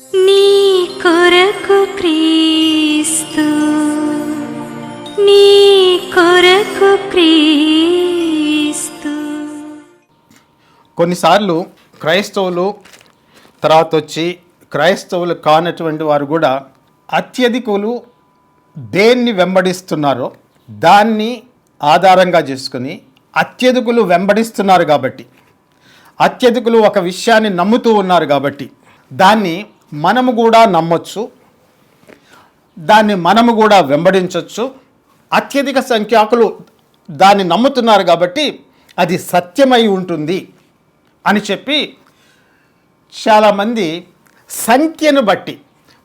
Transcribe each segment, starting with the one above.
నీ కొరకు క్రీస్తు, నీ కొరకు క్రీస్తు. కొన్నిసార్లు క్రైస్తవులు తర్వాత వచ్చి క్రైస్తవులు కానటువంటి వారు కూడా అత్యధికులు దేన్ని వెంబడిస్తున్నారో దాన్ని ఆధారంగా చేసుకుని అత్యధికులు వెంబడిస్తున్నారు కాబట్టి, అత్యధికులు ఒక విషయాన్ని నమ్ముతూ ఉన్నారు కాబట్టి దాన్ని మనము కూడా నమ్మొచ్చు, దాన్ని మనము కూడా వెంబడించవచ్చు. అత్యధిక సంఖ్యాకులు దాన్ని నమ్ముతున్నారు కాబట్టి అది సత్యమై ఉంటుంది అని చెప్పి చాలామంది సంఖ్యను బట్టి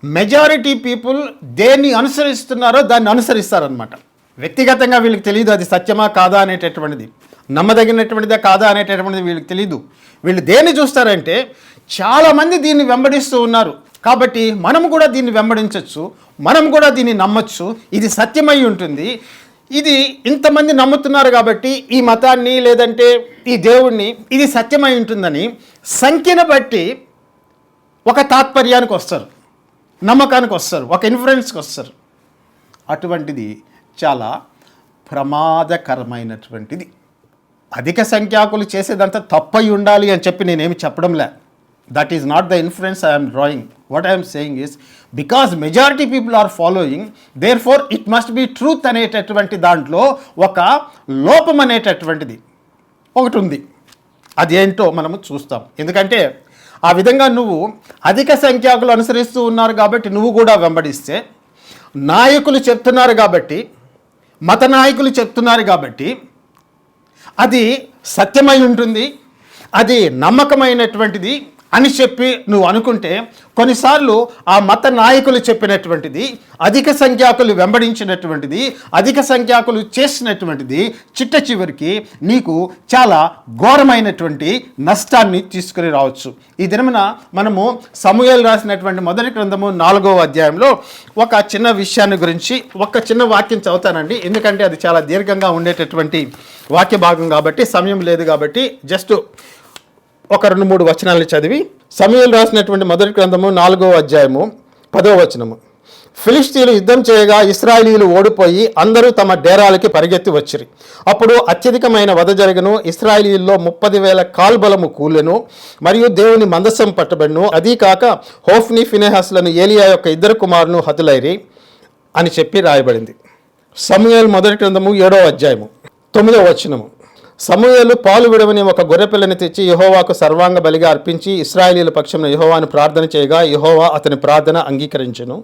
మెజారిటీ పీపుల్ దేన్ని అనుసరిస్తున్నారో దాన్ని అనుసరిస్తారనమాట. వ్యక్తిగతంగా వీళ్ళకి తెలియదు అది సత్యమా కాదా అనేటటువంటిది, నమ్మదగినటువంటిదా కాదా అనేటటువంటిది వీళ్ళకి తెలియదు. వీళ్ళు దేన్ని చూస్తారంటే చాలామంది దీన్ని వెంబడిస్తూ ఉన్నారు కాబట్టి మనము కూడా దీన్ని వెంబడించవచ్చు, మనం కూడా దీన్ని నమ్మచ్చు, ఇది సత్యమై ఉంటుంది, ఇది ఇంతమంది నమ్ముతున్నారు కాబట్టి ఈ మతాన్ని లేదంటే ఈ దేవుణ్ణి ఇది సత్యమై ఉంటుందని సంఖ్యను బట్టి ఒక తాత్పర్యానికి వస్తారు, నమ్మకానికి వస్తారు, ఒక ఇన్ఫ్లుయెన్స్కి వస్తారు. అటువంటిది చాలా ప్రమాదకరమైనటువంటిది. అధిక సంఖ్యాకులు చేసేదంతా తప్పై ఉండాలి అని చెప్పి నేనేమి చెప్పడంలే. That is not the influence I'm drawing. What I'm saying is because majority people are following therefore it must be truth అనేటటువంటి దాంట్లో ఒక లోపం అనేటటువంటిది ఒకటి ఉంది. అదేంటో మనము చూస్తాం. ఎందుకంటే ఆ విధంగా నువ్వు అధిక సంఖ్యాకులు అనుసరిస్తూ ఉన్నారు కాబట్టి నువ్వు కూడా వెంబడిస్తే, నాయకులు చెప్తున్నారు కాబట్టి, మత నాయకులు చెప్తున్నారు కాబట్టి అది సత్యమై ఉంటుంది, అది నమ్మకమైనటువంటిది అని చెప్పి నువ్వు అనుకుంటే కొన్నిసార్లు ఆ మత నాయకులు చెప్పినటువంటిది, అధిక సంఖ్యాకులు వెంబడించినటువంటిది, అధిక సంఖ్యాకులు చేసినటువంటిది చిట్ట చివరికి నీకు చాలా ఘోరమైనటువంటి నష్టాన్ని తీసుకుని రావచ్చు. ఈ దినమున మనము సమూయేలు రాసినటువంటి మొదటి గ్రంథము 4వ అధ్యాయంలో ఒక చిన్న విషయాన్ని గురించి ఒక చిన్న వాక్యం చదువుతానండి. ఎందుకంటే అది చాలా దీర్ఘంగా ఉండేటటువంటి వాక్య భాగం కాబట్టి, సమయం లేదు కాబట్టి జస్ట్ ఒక 2-3 వచనాలను చదివి, సమూయేలు రాసినటువంటి మొదటి గ్రంథము 4వ అధ్యాయము 10వ వచనము. ఫిలిష్తీయులు యుద్ధం చేయగా ఇశ్రాయేలీయులు ఓడిపోయి అందరూ తమ డేరాలకి పరిగెత్తి వచ్చిరి. అప్పుడు అత్యధికమైన వధ జరగను, ఇశ్రాయేలీయుల్లో 30,000 కాల్బలము కూలెను, మరియు దేవుని మందసం పట్టబడును. అదీ కాక హోఫ్ని ఫినెహాస్లను ఏలియా యొక్క 2 కుమారులను హతులైరి అని చెప్పి రాయబడింది. సమూయేలు మొదటి గ్రంథము 7వ అధ్యాయము 9వ వచనము. సమూయేలు పాలు విడవని ఒక గొర్రెపిల్లని తెచ్చి యెహోవాకు సర్వాంగ బలిగా అర్పించి ఇశ్రాయేలీయుల పక్షంలో యెహోవాను ప్రార్థన చేయగా యెహోవా అతని ప్రార్థన అంగీకరించెను.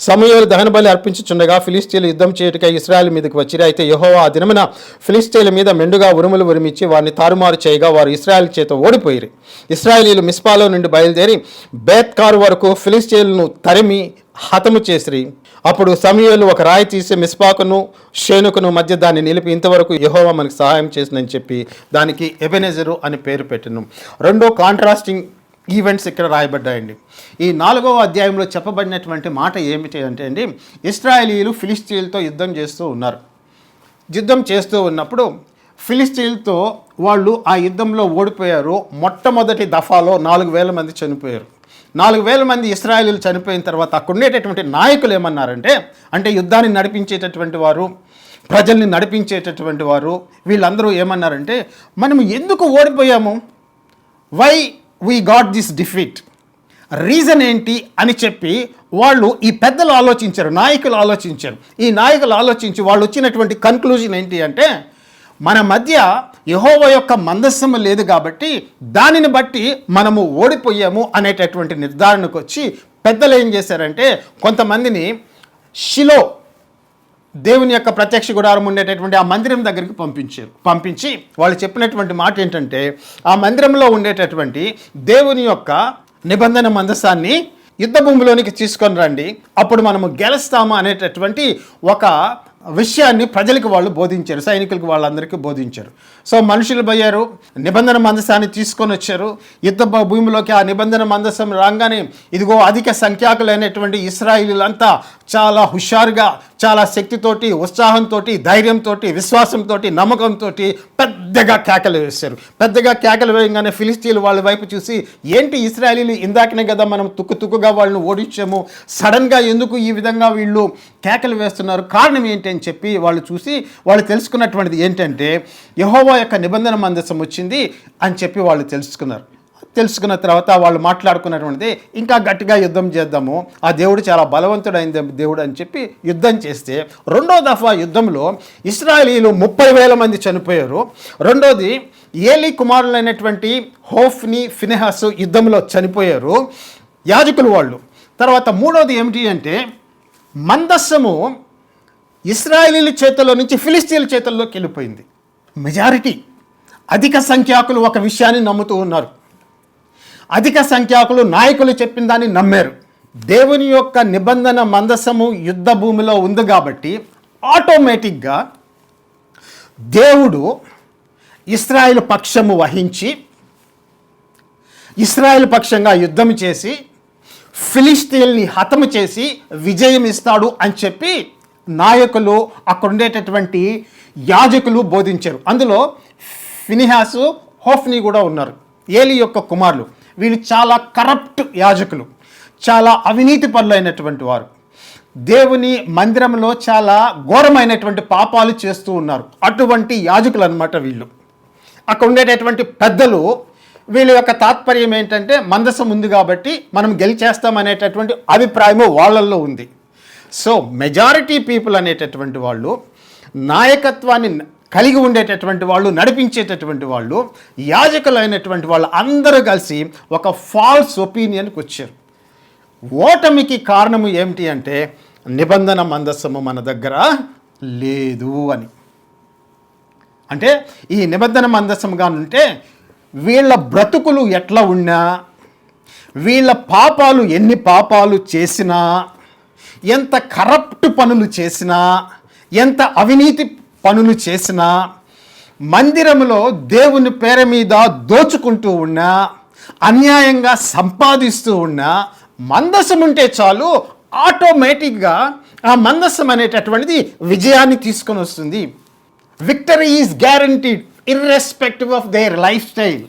సమూయేలు దహన బలి అర్పించుచుండగా ఫిలిష్తీయులు యుద్ధం చేయుటకై ఇశ్రాయేల్ మీదకి వచ్చిరి. అయితే యెహోవా ఆ దినమున ఫిలిష్తీయుల మీద మెండుగా ఉరుములు ఉరిమిచ్చి వారిని తారుమారు చేయగా వారు ఇశ్రాయేల్ చేత ఓడిపోయిరి. ఇశ్రాయేలీయులు మిస్పాలో నుండి బయలుదేరి బేత్కారు వరకు ఫిలిష్తీయులను తరిమి హతము చేసిరి. అప్పుడు సమూయేలు ఒక రాయి తీసి మిస్పాకును షేనుకును మధ్య దాన్ని నిలిపి ఇంతవరకు యెహోవా మనకు సహాయం చేసిందని చెప్పి దానికి ఎబెనెజరు అని పేరు పెట్టెను. 2 కాంట్రాస్టింగ్ ఈవెంట్స్ ఇక్కడ రాయబడ్డాయండి. ఈ 4వ అధ్యాయంలో చెప్పబడినటువంటి మాట ఏమిటి అంటే అండి, ఇశ్రాయేలీయులు ఫిలిష్తీయులతో యుద్ధం చేస్తూ ఉన్నారు. యుద్ధం చేస్తూ ఉన్నప్పుడు ఫిలిష్తీయులతో వాళ్ళు ఆ యుద్ధంలో ఓడిపోయారు. మొట్టమొదటి దఫాలో 4,000 మంది చనిపోయారు. 4,000 మంది ఇశ్రాయేలీయులు చనిపోయిన తర్వాత అక్కడ ఉండేటటువంటి నాయకులు ఏమన్నారంటే, అంటే యుద్ధాన్ని నడిపించేటటువంటి వారు, ప్రజల్ని నడిపించేటటువంటి వారు, వీళ్ళందరూ ఏమన్నారంటే, మనం ఎందుకు ఓడిపోయాము, why we got this defeat, reason ఏంటి అని చెప్పి వాళ్ళు ఈ పెద్దలు ఆలోచించారు, నాయకులు ఆలోచించారు. ఈ నాయకులు ఆలోచించి వాళ్ళు వచ్చినటువంటి కన్క్లూజన్ ఏంటి అంటే, మన మధ్య యెహోవా యొక్క మందస్సము లేదు కాబట్టి దానిని బట్టి మనము ఓడిపోయాము అనేటటువంటి నిర్ధారణకు వచ్చి పెద్దలు ఏం చేశారంటే, కొంతమందిని షిలో దేవుని యొక్క ప్రత్యక్ష గుడారం ఉండేటటువంటి ఆ మందిరం దగ్గరికి పంపించి వాళ్ళు చెప్పినటువంటి మాట ఏంటంటే, ఆ మందిరంలో ఉండేటటువంటి దేవుని యొక్క నిబంధన మందసాన్ని యుద్ధ భూమిలోనికి తీసుకొని రండి, అప్పుడు మనము గెలుస్తాము అనేటటువంటి ఒక విషయాన్ని ప్రజలకు వాళ్ళు బోధించారు, సైనికులకు వాళ్ళందరికీ బోధించారు. సో మనుషులు పోయారు, నిబంధన మందసాన్ని తీసుకొని వచ్చారు. యుద్ధ భూమిలోకి ఆ నిబంధన మందసం రాగానే ఇదిగో అధిక సంఖ్యాకులైనటువంటి ఇశ్రాయేలీలంతా చాలా హుషారుగా చాలా శక్తితోటి, ఉత్సాహంతో, ధైర్యంతో, విశ్వాసంతో, నమ్మకంతో పెద్దగా కేకలు వేశారు. పెద్దగా కేకలు వేయగానే ఫిలిస్తీన్లు వాళ్ళ వైపు చూసి, ఏంటి ఇశ్రాయేలీలు ఇందాకనే కదా మనం తుక్కుగా వాళ్ళని ఓడించాము, సడన్గా ఎందుకు ఈ విధంగా వీళ్ళు కేకలు వేస్తున్నారు, కారణం ఏంటి అని చెప్పి వాళ్ళు చూసి వాళ్ళు తెలుసుకున్నటువంటిది ఏంటంటే యెహోవా యొక్క నిబంధన మందసం వచ్చింది అని చెప్పి వాళ్ళు తెలుసుకున్నారు. తెలుసుకున్న తర్వాత వాళ్ళు మాట్లాడుకున్నటువంటిది, ఇంకా గట్టిగా యుద్ధం చేద్దాము, ఆ దేవుడు చాలా బలవంతుడైన దేవుడు అని చెప్పి యుద్ధం చేస్తే, రెండో దఫా యుద్ధంలో ఇశ్రాయేలీలు 30,000 మంది చనిపోయారు. రెండోది ఏలీ కుమారులైనటువంటి హోఫ్ని, ఫినెహాసు యుద్ధంలో చనిపోయారు, యాజకులు వాళ్ళు. తర్వాత మూడోది ఏమిటి అంటే మందస్సము ఇశ్రాయేలీల చేతుల్లో నుంచి ఫిలిస్తీన్ల చేతుల్లోకి వెళ్ళిపోయింది. మెజారిటీ, అధిక సంఖ్యాకులు ఒక విషయాన్ని నమ్ముతూ ఉన్నారు. అధిక సంఖ్యాకులు నాయకులు చెప్పిన దాన్ని నమ్మారు. దేవుని యొక్క నిబంధన మందసము యుద్ధ భూమిలో ఉంది కాబట్టి ఆటోమేటిక్గా దేవుడు ఇశ్రాయేలు పక్షము వహించి ఇశ్రాయేలు పక్షంగా యుద్ధం చేసి ఫిలిస్తీన్ని హతము చేసి విజయం ఇస్తాడు అని చెప్పి నాయకులు, అక్కడ ఉండేటటువంటి యాజకులు బోధించారు. అందులో ఫినెహాసు, హోఫ్ని కూడా ఉన్నారు, ఏలీ యొక్క కుమారులు. వీళ్ళు చాలా కరప్ట్ యాజకులు, చాలా అవినీతి పరులైనటువంటి వారు. దేవుని మందిరంలో చాలా ఘోరమైనటువంటి పాపాలు చేస్తూ ఉన్నారు. అటువంటి యాజకులు అన్నమాట వీళ్ళు. అక్కడ ఉండేటటువంటి పెద్దలు, వీళ్ళ యొక్క తాత్పర్యం ఏంటంటే మందసం ఉంది కాబట్టి మనం గెలిచేస్తామనేటటువంటి అభిప్రాయము వాళ్ళల్లో ఉంది. సో మెజారిటీ పీపుల్ అనేటటువంటి వాళ్ళు, నాయకత్వాన్ని కలిగి ఉండేటటువంటి వాళ్ళు, నడిపించేటటువంటి వాళ్ళు, యాజకులైనటువంటి వాళ్ళు అందరూ కలిసి ఒక ఫాల్స్ ఒపీనియన్కి వచ్చారు. ఓటమికి కారణము ఏమిటి అంటే నిబంధన మందస్సము మన దగ్గర లేదు అని. అంటే ఈ నిబంధన మందస్సంగా ఉంటే వీళ్ళ బ్రతుకులు ఎట్లా ఉన్నా, వీళ్ళ పాపాలు ఎన్ని పాపాలు చేసినా, ఎంత కరప్ట్ పనులు చేసినా, ఎంత అవినీతి పనులు చేసినా, మందిరంలో దేవుని పేరు మీద దోచుకుంటూ ఉన్నా, అన్యాయంగా సంపాదిస్తూ ఉన్నా, మందసం ఉంటే చాలు ఆటోమేటిక్గా ఆ మందసం అనేటటువంటిది విజయాన్ని తీసుకొని వస్తుంది. Victory is guaranteed irrespective of their life style,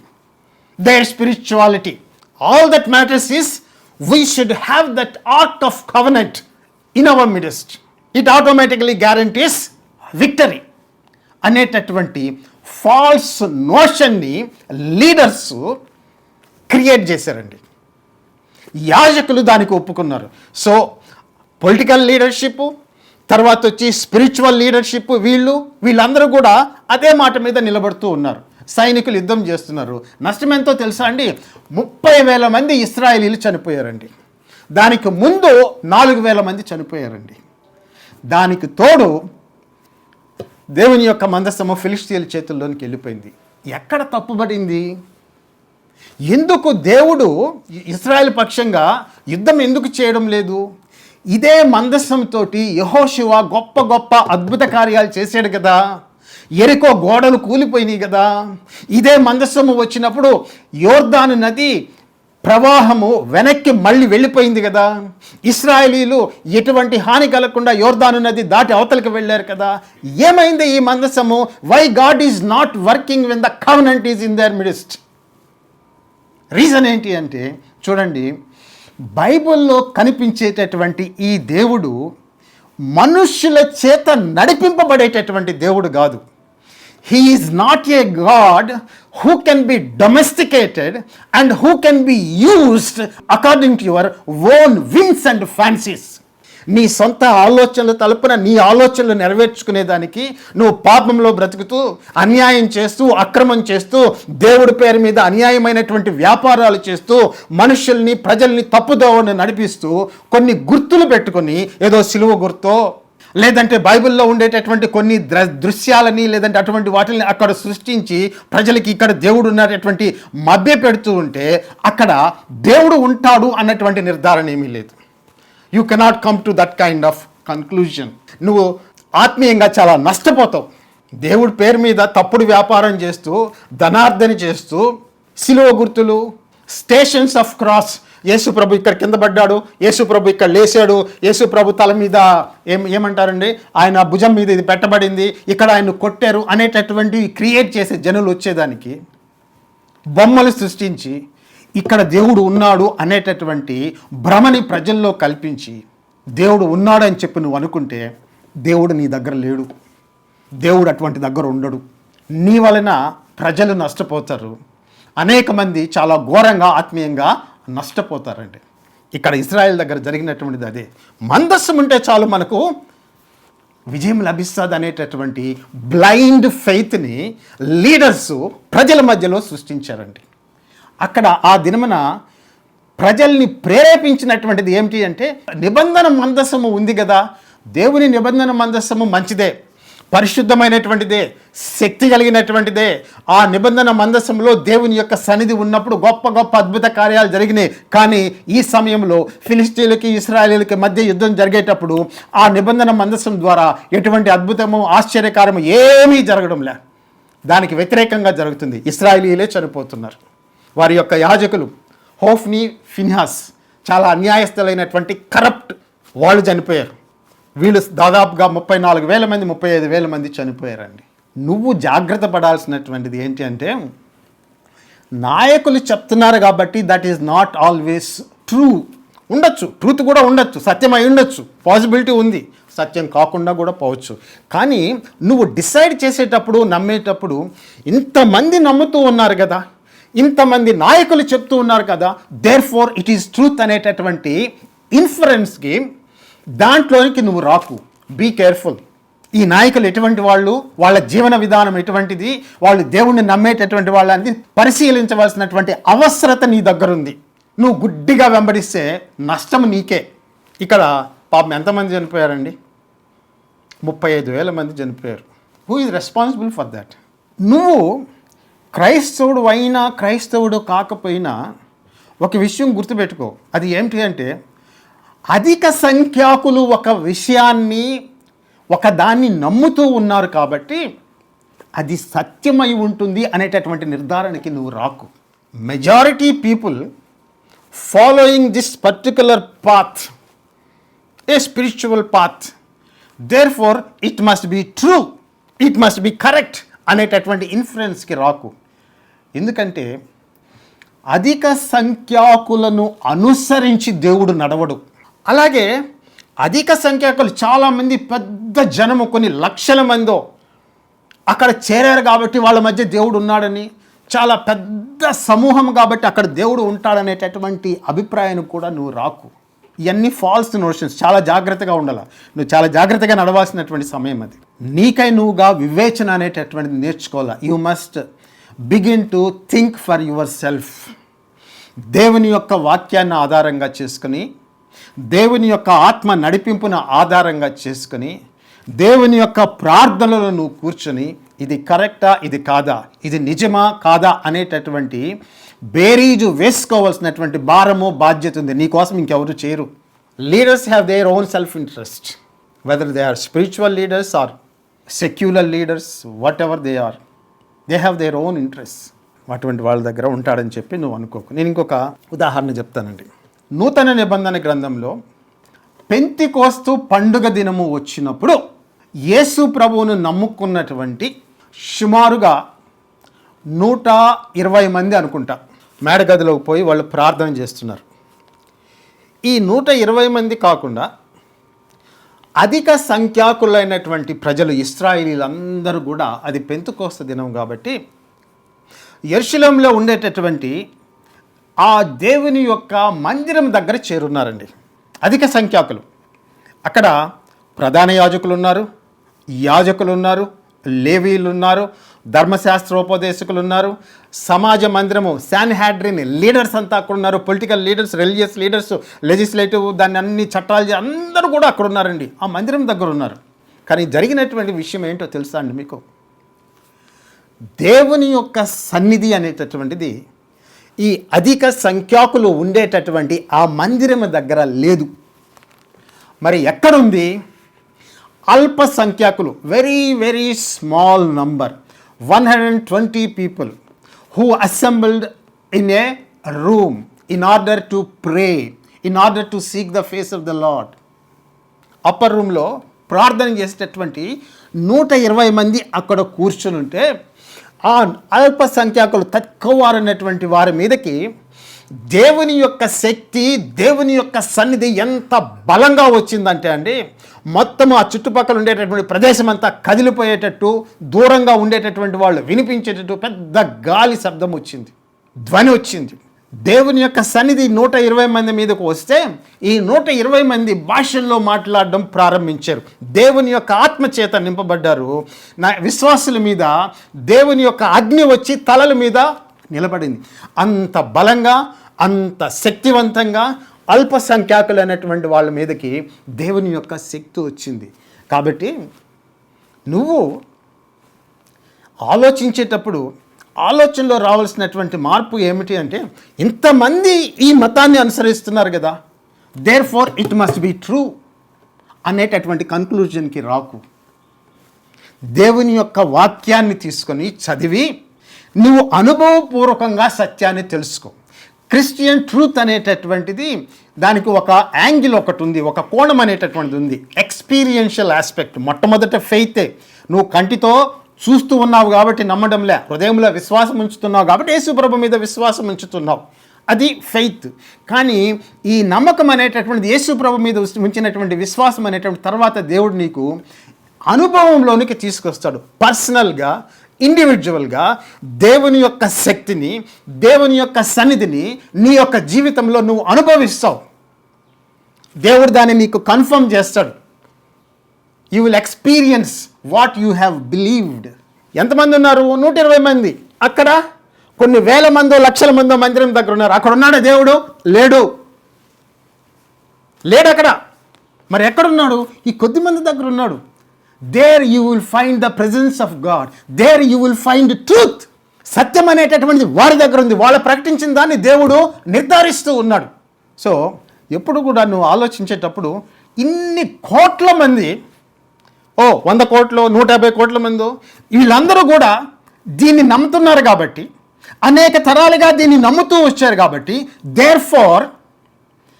their spirituality. All that matters is we should have that art of covenant in our midst. It automatically guarantees victory అనేటటువంటి ఫాల్స్ నోషన్ని లీడర్స్ క్రియేట్ చేశారండి. యాజకులు దానికి ఒప్పుకున్నారు. So political leadership, తర్వాత వచ్చి spiritual leadership, వీళ్ళందరూ కూడా అదే మాట మీద నిలబడుతూ ఉన్నారు. సైనికులు యుద్ధం చేస్తున్నారు. నష్టం ఎంతో తెలుసా అండి? 30,000 మంది ఇశ్రాయేలీలు చనిపోయారండి. దానికి ముందు 4,000 మంది చనిపోయారండి. దానికి తోడు దేవుని యొక్క మందసము ఫిలిస్తీన్ల చేతుల్లోనికి వెళ్ళిపోయింది. ఎక్కడ తప్పుబడింది? ఎందుకు దేవుడు ఇశ్రాయేల్ పక్షంగా యుద్ధం ఎందుకు చేయడం లేదు? ఇదే మందసంతో యెహోషువ గొప్ప గొప్ప అద్భుత కార్యాలు చేశాడు కదా. యెరికో గోడలు కూలిపోయినాయి కదా. ఇదే మందసము వచ్చినప్పుడు యోర్దాను నది ప్రవాహము వెనక్కి మళ్ళీ వెళ్ళిపోయింది కదా. ఇశ్రాయేలీలు ఎటువంటి హాని కలగకుండా యోర్దాను నది దాటి అవతలకి వెళ్ళారు కదా. ఏమైంది ఈ మందసము? Why God is not working when the covenant is in their midst? Reason ఏంటి అంటే చూడండి, బైబిల్లో కనిపించేటటువంటి ఈ దేవుడు మనుష్యుల చేత నడిపింపబడేటటువంటి దేవుడు కాదు. He is not a God who can be domesticated and who can be used according to your own whims and fancies. నీ సొంత ఆలోచనలు తలుపున నీ ఆలోచనలు నెరవేర్చుకునేదానికి నువ్వు పాపంలో బ్రతుకుతూ, అన్యాయం చేస్తూ, అక్రమం చేస్తూ, దేవుడి పేరు మీద అన్యాయమైనటువంటి వ్యాపారాలు చేస్తూ, మనుషుల్ని, ప్రజల్ని తప్పుదోవను నడిపిస్తూ, కొన్ని గుర్తులు పెట్టుకొని, ఏదో సిలువ గుర్తో లేదంటే బైబిల్లో ఉండేటటువంటి కొన్ని దృశ్యాలని లేదంటే అటువంటి వాటిని అక్కడ సృష్టించి ప్రజలకి ఇక్కడ దేవుడు ఉన్నటువంటి మభ్య పెడుతూ ఉంటే అక్కడ దేవుడు ఉంటాడు అన్నటువంటి నిర్ధారణ ఏమీ లేదు. You cannot come to that kind of conclusion. నువ్వు ఆత్మీయంగా చాలా నష్టపోతావు. దేవుడి పేరు మీద తప్పుడు వ్యాపారం చేస్తూ, ధనార్జన చేస్తూ, సిలువ గుర్తులు, స్టేషన్స్ ఆఫ్ క్రాస్, యేసు ప్రభు ఇక్కడ కింద పడ్డాడు, యేసు ప్రభు ఇక్కడ లేచాడు, యేసు ప్రభు తల మీద ఏమంటారండి, ఆయన భుజం మీద ఇది పెట్టబడింది, ఇక్కడ ఆయన కొట్టారు అనేటటువంటి క్రియేట్ చేసే జనులు వచ్చేదానికి బొమ్మలు సృష్టించి ఇక్కడ దేవుడు ఉన్నాడు అనేటటువంటి భ్రమని ప్రజల్లో కల్పించి దేవుడు ఉన్నాడు అని చెప్పి నువ్వు అనుకుంటే దేవుడు నీ దగ్గర లేడు, దేవుడు అటువంటి దగ్గర ఉండడు. నీ వలన ప్రజలు నష్టపోతారు, అనేక మంది చాలా ఘోరంగా ఆత్మీయంగా నష్టపోతారండి. ఇక్కడ ఇశ్రాయేల్ దగ్గర జరిగినటువంటిది అదే. మందస్సం ఉంటే చాలు మనకు విజయం లభిస్తుంది అనేటటువంటి బ్లైండ్ ఫెయిత్ని లీడర్స్ ప్రజల మధ్యలో సృష్టించారండి. అక్కడ ఆ దినమున ప్రజల్ని ప్రేరేపించినటువంటిది ఏమిటి అంటే, నిబంధన మందస్సము ఉంది కదా, దేవుని నిబంధన మందస్సము మంచిదే, పరిశుద్ధమైనటువంటిదే, శక్తి కలిగినటువంటిదే. ఆ నిబంధన మందస్సంలో దేవుని యొక్క సన్నిధి ఉన్నప్పుడు గొప్ప గొప్ప అద్భుత కార్యాలు జరిగినాయి. కానీ ఈ సమయంలో ఫిలిస్తీన్లకి ఇశ్రాయేలీలకి మధ్య యుద్ధం జరిగేటప్పుడు ఆ నిబంధన మందస్సం ద్వారా ఎటువంటి అద్భుతము ఆశ్చర్యకారము ఏమీ జరగడం లే. దానికి వ్యతిరేకంగా జరుగుతుంది. ఇశ్రాయేలీలే చనిపోతున్నారు. వారి యొక్క యాజకులు హోఫ్నీ, ఫిన్హాస్ చాలా అన్యాయస్తులైనటువంటి కరప్ట్ వాళ్ళు చనిపోయారు. వీళ్ళు దాదాపుగా 34,000 మంది 35,000 మంది చనిపోయారండి. నువ్వు జాగ్రత్త పడాల్సినటువంటిది ఏంటి అంటే, నాయకులు చెప్తున్నారు కాబట్టి that is not always true. ఉండొచ్చు, ట్రూత్ కూడా ఉండొచ్చు, సత్యం అయి ఉండొచ్చు, పాసిబిలిటీ ఉంది, సత్యం కాకుండా కూడా పోవచ్చు. కానీ నువ్వు డిసైడ్ చేసేటప్పుడు, నమ్మేటప్పుడు ఇంతమంది నమ్ముతూ ఉన్నారు కదా, ఇంతమంది నాయకులు చెప్తూ ఉన్నారు కదా, therefore it is truth అనేటటువంటి ఇన్ఫరెన్స్కి దాంట్లోనికి నువ్వు రాకు. Be careful. ఈ నాయకులు ఎటువంటి వాళ్ళు, వాళ్ళ జీవన విధానం ఎటువంటిది, వాళ్ళు దేవుణ్ణి నమ్మేటటువంటి వాళ్ళని పరిశీలించవలసినటువంటి అవసరత నీ దగ్గర ఉంది. నువ్వు గుడ్డిగా వెంబడిస్తే నష్టం నీకే. ఇక్కడ పాపం ఎంతమంది చనిపోయారండి? 35,000 మంది చనిపోయారు. Who is responsible for that? నువ్వు క్రైస్తవుడు అయినా క్రైస్తవుడు కాకపోయినా ఒక విషయం గుర్తుపెట్టుకో. అది ఏమిటి అంటే, అధిక సంఖ్యాకులు ఒక విషయాన్ని, ఒక దాన్ని నమ్ముతూ ఉన్నారు కాబట్టి అది సత్యమై ఉంటుంది అనేటటువంటి నిర్ధారణకి నువ్వు రాకు. Majority people following this particular path, a spiritual path, therefore it must be true, it must be correct అనేటటువంటి ఇన్ఫ్లుయెన్స్కి రాకు. ఎందుకంటే అధిక సంఖ్యాకులను అనుసరించి దేవుడు నడవడు. అలాగే అధిక సంఖ్యాకులు చాలామంది, పెద్ద జనము, కొన్ని లక్షల మందో అక్కడ చేరారు కాబట్టి వాళ్ళ మధ్య దేవుడు ఉన్నాడని, చాలా పెద్ద సమూహం కాబట్టి అక్కడ దేవుడు ఉంటాడనేటటువంటి అభిప్రాయానికి కూడా నువ్వు రాకు. ఇవన్నీ ఫాల్స్ నోషన్స్. చాలా జాగ్రత్తగా ఉండాలి. నువ్వు చాలా జాగ్రత్తగా నడవాల్సినటువంటి సమయం అది. నీకై నువ్వుగా వివేచన అనేటటువంటిది నేర్చుకోవాలి. You must begin to think for your self. దేవుని యొక్క వాక్యాన్ని ఆధారంగా చేసుకుని, దేవుని యొక్క ఆత్మ నడిపింపును ఆధారంగా చేసుకుని, దేవుని యొక్క ప్రార్థనలను నువ్వు కూర్చొని ఇది కరెక్టా, ఇది కాదా, ఇది నిజమా కాదా అనేటటువంటి బేరీజు వేసుకోవాల్సినటువంటి భారము, బాధ్యత ఉంది. నీకోసం ఇంకెవరు చేయరు. Leaders have their own self interest, whether they are spiritual leaders or secular leaders, whatever they are, they have their own interest. అటువంటి వాళ్ళ దగ్గర ఉంటాడని చెప్పి నువ్వు అనుకోకు. నేను ఇంకొక ఉదాహరణ చెప్తానండి. నూతన నిబంధన గ్రంథంలో పెంతెకోస్తు పండుగ దినము వచ్చినప్పుడు యేసు ప్రభువును నమ్ముకున్నటువంటి సుమారుగా 120 మంది అనుకుంటా మేడగదిలోకి పోయి వాళ్ళు ప్రార్థన చేస్తున్నారు. ఈ 120 మంది కాకుండా అధిక సంఖ్యాకులైనటువంటి ప్రజలు, ఇశ్రాయేలీలందరూ కూడా, అది పెంతెకోస్తు దినం కాబట్టి యెరూషలేములో ఉండేటటువంటి ఆ దేవుని యొక్క మందిరం దగ్గర చేరున్నారండి అధిక సంఖ్యాకులు. అక్కడ ప్రధాన యాజకులు ఉన్నారు, యాజకులు ఉన్నారు, లేవీలు ఉన్నారు, ధర్మశాస్త్రోపదేశకులు ఉన్నారు, సమాజ మందిరము శాన్హాడ్రిన్ లీడర్స్ అంతా అక్కడ ఉన్నారు, political leaders, religious leaders, legislative, దాన్ని అన్ని చట్టాలు అందరూ కూడా అక్కడ ఉన్నారండి, ఆ మందిరం దగ్గర ఉన్నారు. కానీ జరిగినటువంటి విషయం ఏంటో తెలుసా అండి మీకు? దేవుని యొక్క సన్నిధి అనేటటువంటిది ఈ అధిక సంఖ్యాకులు ఉండేటటువంటి ఆ మందిరం దగ్గర లేదు. మరి ఎక్కడుంది? అల్ప సంఖ్యాకులు, very very small number, 120 people who assembled in a room, in order to pray, in order to seek the face of the Lord. Upper రూమ్లో ప్రార్థన చేసేటటువంటి 120 మంది అక్కడ కూర్చుని ఉంటే ఆ అల్పసంఖ్యాకులు తక్కువ వారన్నటువంటి వారి మీదకి దేవుని యొక్క శక్తి, దేవుని యొక్క సన్నిధి ఎంత బలంగా వచ్చిందంటే అండి, మొత్తం ఆ చుట్టుపక్కల ఉండేటటువంటి ప్రదేశం అంతా కదిలిపోయేటట్టు, దూరంగా ఉండేటటువంటి వాళ్ళు వినిపించేటట్టు పెద్ద గాలి శబ్దం వచ్చింది, ధ్వని వచ్చింది. దేవుని యొక్క సన్నిధి 120 మంది మీదకు వస్తే ఈ 120 మంది భాషల్లో మాట్లాడడం ప్రారంభించారు. దేవుని యొక్క ఆత్మ చేత నింపబడ్డారు. నా విశ్వాసుల మీద దేవుని యొక్క అగ్ని వచ్చి తలల మీద నిలబడింది. అంత బలంగా, అంత శక్తివంతంగా అల్పసంఖ్యాకులైనటువంటి వాళ్ళ మీదకి దేవుని యొక్క శక్తి వచ్చింది. కాబట్టి నువ్వు ఆలోచించేటప్పుడు ఆలోచనలో రావాల్సినటువంటి మార్పు ఏమిటి అంటే, ఇంతమంది ఈ మతాన్ని అనుసరిస్తున్నారు కదా, therefore it must be true అనేటటువంటి కన్క్లూజన్కి రాకు. దేవుని యొక్క వాక్యాన్ని తీసుకొని చదివి నువ్వు అనుభవపూర్వకంగా సత్యాన్ని తెలుసుకో. క్రిస్టియన్ ట్రూత్ అనేటటువంటిది దానికి ఒక యాంగిల్ ఒకటి ఉంది, ఒక కోణం అనేటటువంటిది ఉంది. Experiential aspect. మొట్టమొదట ఫెయితే. నువ్వు కంటితో చూస్తూ ఉన్నావు కాబట్టి నమ్మడంలే, హృదయంలో విశ్వాసం ఉంచుతున్నావు కాబట్టి యేసుప్రభు మీద విశ్వాసం ఉంచుతున్నావు, అది ఫెయిత్. కానీ ఈ నమ్మకం అనేటటువంటిది, యేసుప్రభు మీద ఉంచినటువంటి విశ్వాసం అనేటువంటి తర్వాత దేవుడు నీకు అనుభవంలోనికి తీసుకొస్తాడు. పర్సనల్గా, ఇండివిజువల్గా దేవుని యొక్క శక్తిని, దేవుని యొక్క సన్నిధిని నీ యొక్క జీవితంలో నువ్వు అనుభవిస్తావు. దేవుడు దాన్ని నీకు కన్ఫర్మ్ చేస్తాడు. You will experience what you have believed. ఎంతమంది ఉన్నారు? 120 మంది. అక్కడ కొన్ని వేల మందో లక్షల మందో మందిరం దగ్గర ఉన్నారు. అక్కడ ఉన్నాడా దేవుడు? లేడు అక్కడ. మరి ఎక్కడున్నాడు? ఈ కొద్ది మంది దగ్గర ఉన్నాడు. There you will find the presence of God, there you will find truth. సత్యం అనేటటువంటిది వారి దగ్గర ఉంది. వాళ్ళు ప్రకటించిన దాన్ని దేవుడు నిర్ధారిస్తూ ఉన్నాడు. సో ఎప్పుడు కూడా నువ్వు ఆలోచించేటప్పుడు ఇన్ని కోట్ల మంది, 100 కోట్లు 150 కోట్ల మంది, వీళ్ళందరూ కూడా దీన్ని నమ్ముతున్నారు కాబట్టి, అనేక తరాలుగా దీన్ని నమ్ముతూ వచ్చారు కాబట్టి, therefore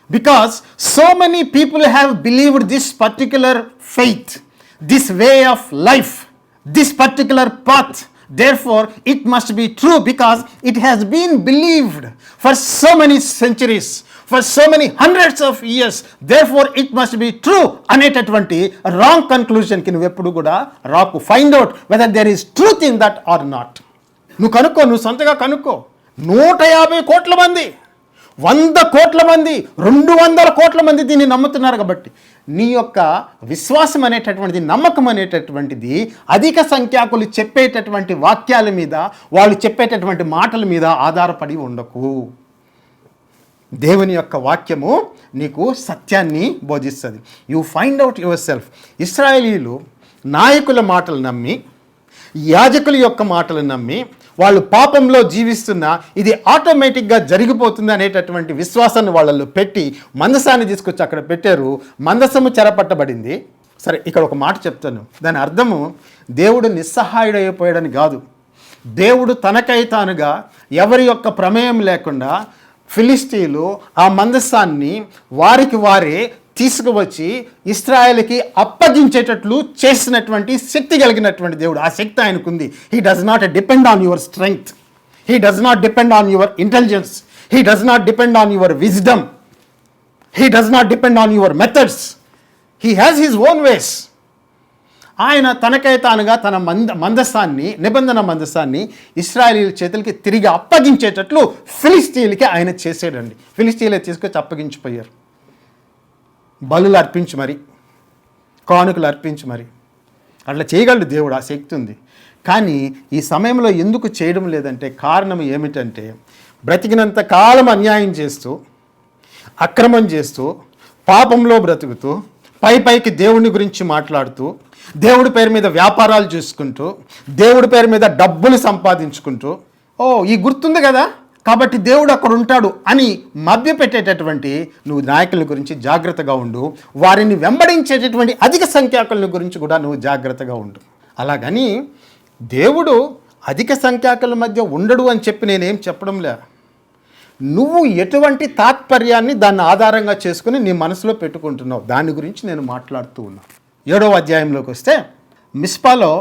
because so many people have believed this particular faith, this way of life, this particular path, therefore it must be true because it has been believed for so many centuries, for so many hundreds of years, therefore it must be true అనేటటువంటి wrong కన్క్లూజన్కి నువ్వు ఎప్పుడు కూడా రాకు. Find out whether there is truth in that or not. నువ్వు కనుక్కో, నువ్వు సొంతగా కనుక్కో. 150 కోట్ల మంది, 100 కోట్ల మంది, 200 కోట్ల మంది దీన్ని నమ్ముతున్నారు కాబట్టి నీ యొక్క విశ్వాసం అనేటటువంటిది, నమ్మకం అనేటటువంటిది అధిక సంఖ్యాకులు చెప్పేటటువంటి వాక్యాల మీద, వాళ్ళు చెప్పేటటువంటి మాటల మీద ఆధారపడి ఉండకు. దేవుని యొక్క వాక్యము నీకు సత్యాన్ని బోధిస్తుంది. You find out yourself. ఇశ్రాయేలీలు నాయకుల మాటలు నమ్మి, యాజకుల యొక్క మాటలు నమ్మి వాళ్ళు పాపంలో జీవిస్తున్నా ఇది ఆటోమేటిక్గా జరిగిపోతుంది అనేటటువంటి విశ్వాసాన్ని వాళ్ళల్లో పెట్టి మందసాన్ని తీసుకొచ్చి అక్కడ పెట్టారు. మందసము చెరపట్టబడింది. సరే, ఇక్కడ ఒక మాట చెప్తాను. దాని అర్థము దేవుడు నిస్సహాయుడైపోయాడని కాదు. దేవుడు తనకై తానుగా ఎవరి యొక్క ప్రమేయం లేకుండా ఫిలిస్తీన్లు ఆ మందసాన్ని వారికి వారే తీసుకువచ్చి ఇశ్రాయేలుకి అప్పగించేటట్లు చేసినటువంటి శక్తి కలిగినటువంటి దేవుడు. ఆ శక్తి ఆయనకుంది. He does not depend on your strength, he does not depend on your intelligence, he does not depend on your wisdom, he does not depend on your methods, he has his own ways. ఆయన తనకై తానుగా తన మందసాన్ని, నిబంధన మందసాన్ని ఇశ్రాయేలీల చేతులకి తిరిగి అప్పగించేటట్లు ఫిలిస్తీన్లకి ఆయన చేసాడండి. ఫిలిస్తీన్లు తీసుకొచ్చి అప్పగించిపోయారు. బలులు అర్పించి మరి, కానుకలు అర్పించి మరి అట్లా చేయగలడు దేవుడు. ఆ శక్తి ఉంది. కానీ ఈ సమయంలో ఎందుకు చేయడం లేదంటే కారణం ఏమిటంటే, బ్రతికినంత కాలం అన్యాయం చేస్తూ, అక్రమం చేస్తూ, పాపంలో బ్రతుకుతూ, పైకి దేవుని గురించి మాట్లాడుతూ, దేవుడి పేరు మీద వ్యాపారాలు చేసుకుంటూ, దేవుడి పేరు మీద డబ్బులు సంపాదించుకుంటూ, ఈ గుర్తుంది కదా కాబట్టి దేవుడు అక్కడ ఉంటాడు అని మభ్యపెట్టేటటువంటి నువ్వు నాయకుల గురించి జాగ్రత్తగా ఉండు. వారిని వెంబడించేటటువంటి అధిక సంఖ్యాకుల గురించి కూడా నువ్వు జాగ్రత్తగా ఉండు. అలాగని దేవుడు అధిక సంఖ్యాకుల మధ్య ఉండడు అని చెప్పి నేనేం చెప్పడం లే. నువ్వు ఎటువంటి తాత్పర్యాన్ని దాన్ని ఆధారంగా చేసుకుని నీ మనసులో పెట్టుకుంటున్నావు, దాని గురించి నేను మాట్లాడుతూ ఉన్నాను. 7వ అధ్యాయంలోకి వస్తే, మిస్పాలో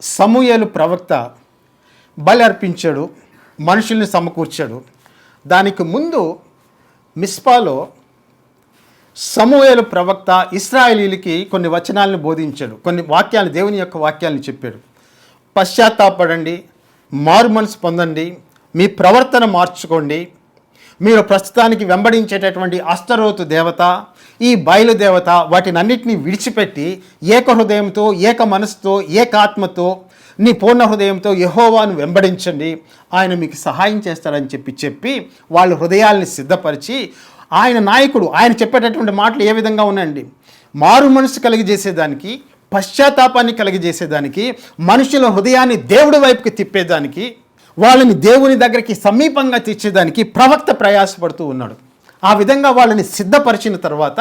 సమూయేలు ప్రవక్త బలి అర్పించాడు, మనుషుల్ని సమకూర్చాడు. దానికి ముందు మిస్పాలో సమూయేలు ప్రవక్త ఇశ్రాయేలీలకి కొన్ని వచనాలను బోధించాడు, కొన్ని వాక్యాలు, దేవుని యొక్క వాక్యాలను చెప్పాడు. పశ్చాత్తాపడండి, మారు మనసు పొందండి, మీ ప్రవర్తన మార్చుకోండి. మీరు ప్రస్తుతానికి వెంబడించేటటువంటి అష్టరోతు దేవత, ఈ బయలుదేవత, వాటిని అన్నిటినీ విడిచిపెట్టి ఏక హృదయంతో, ఏక మనసుతో, ఏకాత్మతో, నీ పూర్ణ హృదయంతో యెహోవాను వెంబడించండి, ఆయన మీకు సహాయం చేస్తారని చెప్పి వాళ్ళ హృదయాల్ని సిద్ధపరిచి, ఆయన నాయకుడు, ఆయన చెప్పేటటువంటి మాటలు ఏ విధంగా ఉన్నాయండి, మారు మనసు కలిగజేసేదానికి, పశ్చాత్తాపాన్ని కలిగజేసేదానికి, మనుషుల హృదయాన్ని దేవుడి వైపుకి తిప్పేదానికి, వాళ్ళని దేవుని దగ్గరికి సమీపంగా తెచ్చేదానికి ప్రవక్త ప్రయాసపడుతూ ఉన్నాడు. ఆ విధంగా వాళ్ళని సిద్ధపరిచిన తర్వాత,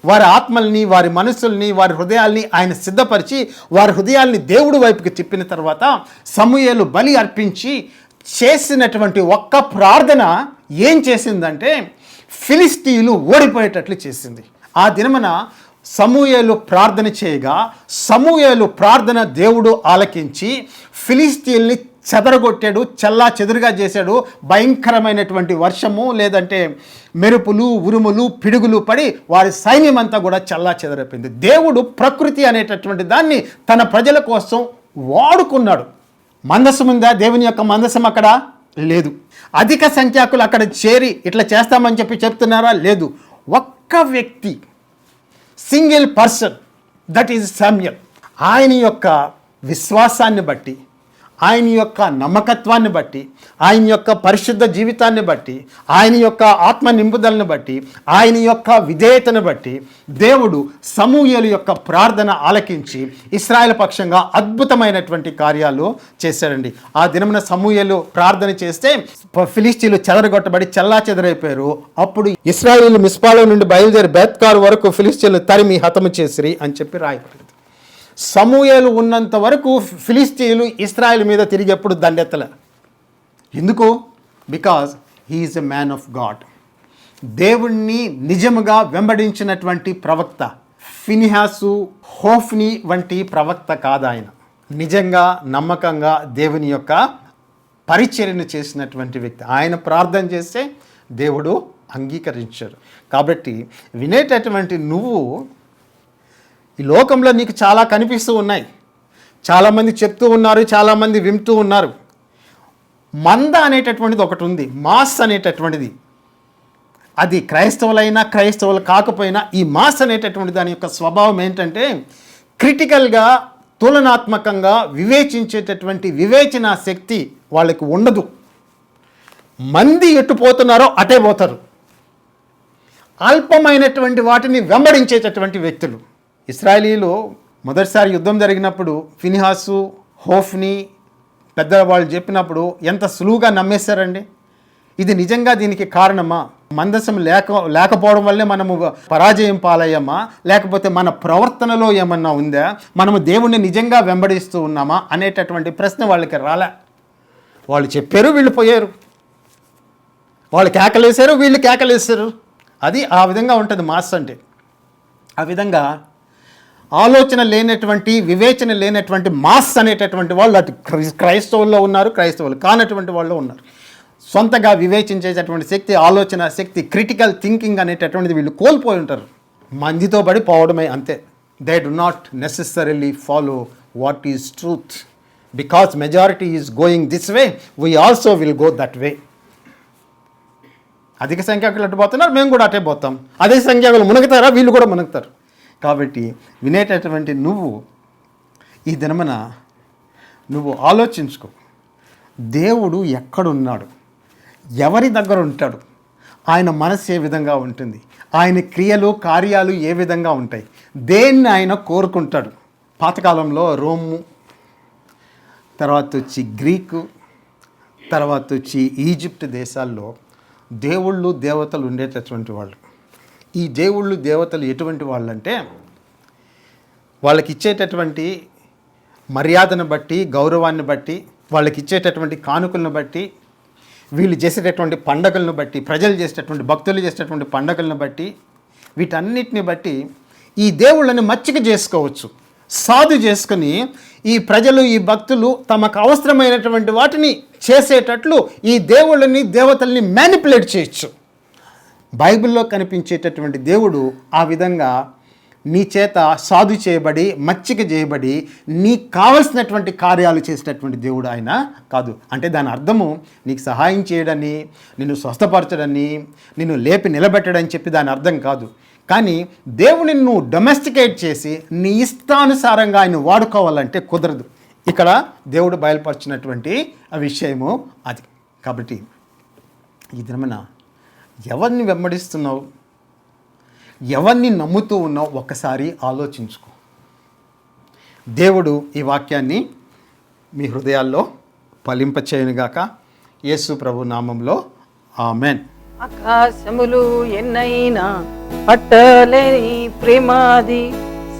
వారి ఆత్మల్ని, వారి మనసుల్ని, వారి హృదయాల్ని ఆయన సిద్ధపరిచి వారి హృదయాల్ని దేవుడి వైపుకి తిప్పిన తర్వాత సమూయేలు బలి అర్పించి చేసినటువంటి ఒక్క ప్రార్థన ఏం చేసిందంటే ఫిలిష్తీయులు ఓడిపోయేటట్లు చేసింది. ఆ దినమున సమూయేలు ప్రార్థన చేయగా సమూయేలు ప్రార్థన దేవుడు ఆలకించి ఫిలిష్తీయుల్ని చెదరగొట్టాడు, చెల్లా చెదురుగా చేశాడు. భయంకరమైనటువంటి వర్షము, లేదంటే మెరుపులు, ఉరుములు, పిడుగులు పడి వారి సైన్యం అంతా కూడా చెల్లా చెదరైపోయింది. దేవుడు ప్రకృతి అనేటటువంటి దాన్ని తన ప్రజల కోసం వాడుకున్నాడు. మందసం ఉందా? దేవుని యొక్క మందసం అక్కడ లేదు. అధిక సంఖ్యాకులు అక్కడ చేరి ఇట్లా చేస్తామని చెప్తున్నారా? లేదు. ఒక్క వ్యక్తి, single person, that is Samuel. ఆయన యొక్క విశ్వాసాన్ని బట్టి, ఆయన యొక్క నమ్మకత్వాన్ని బట్టి, ఆయన యొక్క పరిశుద్ధ జీవితాన్ని బట్టి, ఆయన యొక్క ఆత్మ నింపుదలను బట్టి, ఆయన యొక్క విధేయతను బట్టి దేవుడు సమూయేలు యొక్క ప్రార్థన ఆలకించి ఇశ్రాయేలు పక్షంగా అద్భుతమైనటువంటి కార్యాలు చేశాడండి. ఆ దినమున సమూయేలు ప్రార్థన చేస్తే ఫిలిష్తీయులు చెదరగొట్టబడి చెల్లా చెదరైపోయారు. అప్పుడు ఇశ్రాయేలు మిస్పాలో నుండి బయలుదేరి బేత్కారు వరకు ఫిలిష్తీయులు తరిమి హతము చేసిరి అని చెప్పి రాయబడింది. సమూయేలు ఉన్నంత వరకు ఫిలిష్తీయులు ఇశ్రాయేల్ మీద తిరిగి ఎప్పుడు దండెత్తలే. ఎందుకు? Because he is a man of God. దేవుణ్ణి నిజముగా వెంబడించినటువంటి ప్రవక్త. ఫినిహాసు, హోఫ్ని వంటి ప్రవక్త కాదు ఆయన. నిజంగా నమ్మకంగా దేవుని యొక్క పరిచర్యను చేసినటువంటి వ్యక్తి. ఆయన ప్రార్థన చేస్తే దేవుడు అంగీకరించాడు. కాబట్టి వినేటటువంటి నువ్వు, ఈ లోకంలో నీకు చాలా కనిపిస్తూ ఉన్నాయి, చాలామంది చెప్తూ ఉన్నారు, చాలామంది వింటూ ఉన్నారు. మంద అనేటటువంటిది ఒకటి ఉంది, మాస్ అనేటటువంటిది. అది క్రైస్తవులైనా క్రైస్తవులు కాకపోయినా ఈ మాస్ అనేటటువంటి దాని యొక్క స్వభావం ఏంటంటే క్రిటికల్గా, తులనాత్మకంగా వివేచించేటటువంటి వివేచన శక్తి వాళ్ళకి ఉండదు. మంది ఎటు పోతున్నారో అటే పోతారు. అల్పమైనటువంటి వాటిని వెంబడించేటటువంటి వ్యక్తులు. ఇశ్రాయేలీలు మొదటిసారి యుద్ధం జరిగినప్పుడు ఫినిహాసు, హోఫ్ని పెద్దవాళ్ళు చెప్పినప్పుడు ఎంత సులువుగా నమ్మేశారండి. ఇది నిజంగా దీనికి కారణమా? మందసం లేకపోవడం వల్లే మనము పరాజయం పాలయ్యామా, లేకపోతే మన ప్రవర్తనలో ఏమన్నా ఉందా, మనము దేవుణ్ణి నిజంగా వెంబడిస్తూ ఉన్నామా అనేటటువంటి ప్రశ్న వాళ్ళకి రాలే. వాళ్ళు చెప్పారు, వీళ్ళు పోయారు. వాళ్ళు కేకలేశారు, వీళ్ళు కేకలేశారు. అది ఆ విధంగా ఉంటుంది మాస్ అంటే. ఆ విధంగా ఆలోచన లేనటువంటి, వివేచన లేనటువంటి మాస్ అనేటటువంటి వాళ్ళు అటు క్రైస్తవుల్లో ఉన్నారు, క్రైస్తవులు కానటువంటి వాళ్ళు ఉన్నారు. సొంతగా వివేచించేటటువంటి శక్తి, ఆలోచన శక్తి, క్రిటికల్ థింకింగ్ అనేటటువంటిది వీళ్ళు కోల్పోయి ఉంటారు. మందితో పడి పోవడమే అంతే. They do not necessarily follow what is truth. Because majority is going this way, we also will go that way. అధిక సంఖ్యాకులు అటు పోతున్నారు, మేము కూడా అటే పోతాం. అదే సంఖ్యాకులు మునుగుతారా, వీళ్ళు కూడా మునుగుతారు. కాబట్టి వినేటటువంటి నువ్వు ఈ దినమున నువ్వు ఆలోచించుకో, దేవుడు ఎక్కడున్నాడు, ఎవరి దగ్గర ఉంటాడు, ఆయన మనసు ఏ విధంగా ఉంటుంది, ఆయన క్రియలు కార్యాలు ఏ విధంగా ఉంటాయి, దేన్ని ఆయన కోరుకుంటాడు. పాతకాలంలో రోము, తర్వాత వచ్చి గ్రీకు, తర్వాత వచ్చి ఈజిప్ట్ దేశాల్లో దేవుళ్ళు దేవతలు ఉండేటటువంటి వాళ్ళు. ఈ దేవుళ్ళు దేవతలు ఎటువంటి వాళ్ళు అంటే వాళ్ళకి ఇచ్చేటటువంటి మర్యాదను బట్టి, గౌరవాన్ని బట్టి, వాళ్ళకి ఇచ్చేటటువంటి కానుకలను బట్టి వీళ్ళు చేసేటటువంటి పండగలను బట్టి, ప్రజలు చేసేటటువంటి, భక్తులు చేసేటటువంటి పండగలను బట్టి, వీటన్నిటిని బట్టి ఈ దేవుళ్ళని మచ్చిక చేసుకోవచ్చు. సాధు చేసుకుని ఈ ప్రజలు, ఈ భక్తులు తమకు అవసరమైనటువంటి వాటిని చేసేటట్లు ఈ దేవుళ్ళని, దేవతల్ని మ్యానిపులేట్ చేయొచ్చు. బైబిల్లో కనిపించేటటువంటి దేవుడు ఆ విధంగా నీ చేత సాధు చేయబడి, మచ్చిక చేయబడి, నీకు కావలసినటువంటి కార్యాలు చేసేటటువంటి దేవుడు ఆయన కాదు. అంటే దాని అర్థము నీకు సహాయం చేయడని, నిన్ను స్వస్థపరచడని, నిన్ను లేపి నిలబెట్టడని చెప్పి దాని అర్థం కాదు. కానీ దేవుడిని నువ్వు డొమెస్టికేట్ చేసి నీ ఇష్టానుసారంగా ఆయన వాడుకోవాలంటే కుదరదు. ఇక్కడ దేవుడు బయలుపరిచినటువంటి ఆ విషయము అది. కాబట్టి ఈ దినమున ఎవరిని వెంబడిస్తున్నావు, ఎవరిని నమ్ముతూ ఉన్నావు, ఒక్కసారి ఆలోచించుకో. దేవుడు ఈ వాక్యాన్ని మీ హృదయాల్లో ఫలింపచేయునుగాక. యేసు ప్రభు నామంలో ఆమెన్. ఆకాశములు ఎన్నైనా పట్టలేని ప్రేమాది,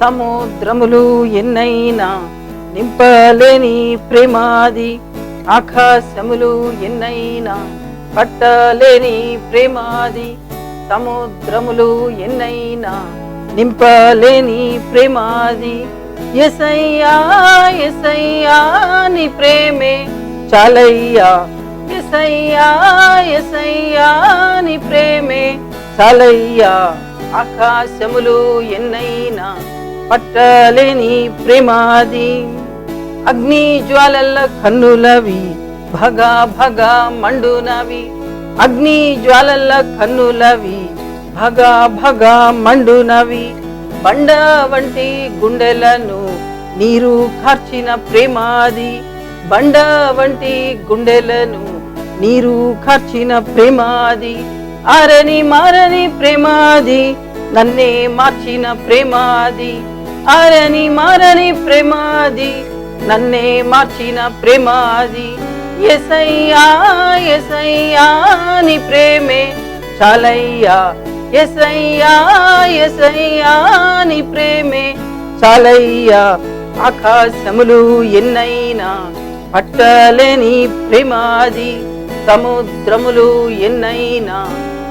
సముద్రములు ఎన్నైనా నింపలేని ప్రేమాది. ఆకాశములు ఎన్నైనా పట్టలేని ప్రేమాది, సముద్రములు ఎన్నైనా నింపలేని ప్రేమాది. యేసయ్యా యేసయ్యా నీ ప్రేమే చాలయ్యా, యేసయ్యా యేసయ్యా నీ ప్రేమే చాలయ్యా. ఆకాశములు ఎన్నైనా పట్టలేని ప్రేమాది. అగ్ని జ్వాలల కన్నులవి భగా భగా మండునవి, అగ్ని జ్వాలల కన్నులవి భగా భగా మండునవి. బండ వంటి గుండెలను నీరు కార్చిన ప్రేమాది, బండ వంటి గుండెలను నీరు కార్చిన ప్రేమాది. ఆరని మారని ప్రేమాది, నన్నే మార్చిన ప్రేమాది. ఆరని మారని ప్రేమాది, నన్నే మార్చిన ప్రేమాది. యేసయ్యా యేసయ్యా నీ ప్రేమే చాలయ్యా, యేసయ్యా యేసయ్యా నీ ప్రేమే చాలయ్యా. ఆకాశములు ఎన్నైనా పట్టలేని ప్రేమాది, సముద్రములు ఎన్నైనా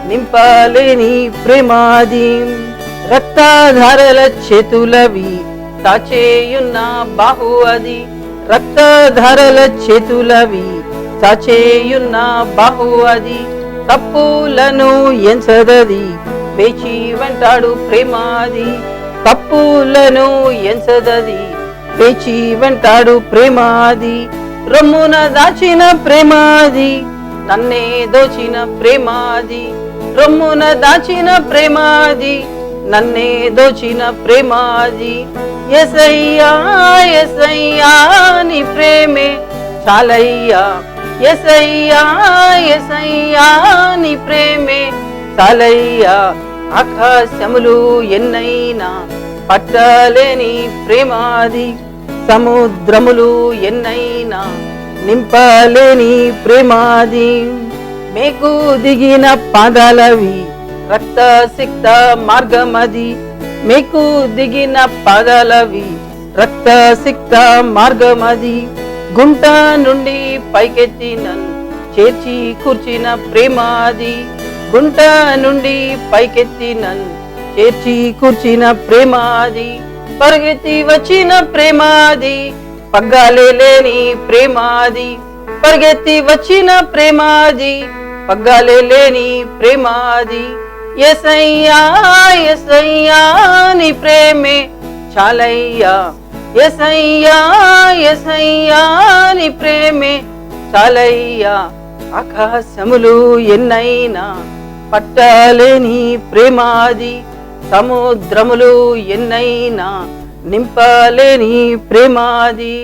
నింపలేని ప్రేమాది. రక్తధారల చేతులవి తాచేయున్న బాహు అది, రక్తధారల చేతులవి తాచేయున్న బాహు అది. తప్పులను ఎంచదది వేచి వెంటాడు ప్రేమాది, తప్పులను ఎంచదది వేచి వెంటాడు ప్రేమాది. రొమ్మున దాచిన ప్రేమాది, నన్నే దోచిన ప్రేమాది. రొమ్మున దాచిన ప్రేమాది, నన్నే దోచిన ప్రేమాది. యేసయ్యా యేసయ్యా నీ ప్రేమే చాలయ్యా, యేసయ్యా యేసయ్యా నీ ప్రేమే చాలయ్యా. ఆకాశములు ఎన్నైనా పట్టలేని ప్రేమాది, సముద్రములు ఎన్నైనా నింపలేని ప్రేమాది. మేకు దిగిన పాదాలవి రక్త సిక్త మార్గమది, మేకు దిగిన పాదాలవి రక్త సిక్త మార్గమది. గుంట నుండి పైకెత్తి నన్ను చేర్చి కూర్చిన ప్రేమాది, గుంట నుండి పైకెత్తి నన్ను చేర్చి కూర్చిన ప్రేమాది. పరిగెత్తి వచ్చిన ప్రేమాది, పగ్గాలే లేని ప్రేమాది. పరిగెత్తి వచ్చిన ప్రేమాది, పగ్గాలే లేని ప్రేమాది. యేసయ్యా యేసయ్యా నీ ప్రేమే చాలయ్యా, యేసయ్యా యేసయ్యా నీ ప్రేమే చాలయ్యా. ఆకాశములు ఎన్నైనా పట్టలేని ప్రేమాది, సముద్రములు ఎన్నైనా నింపలేని ప్రేమాది.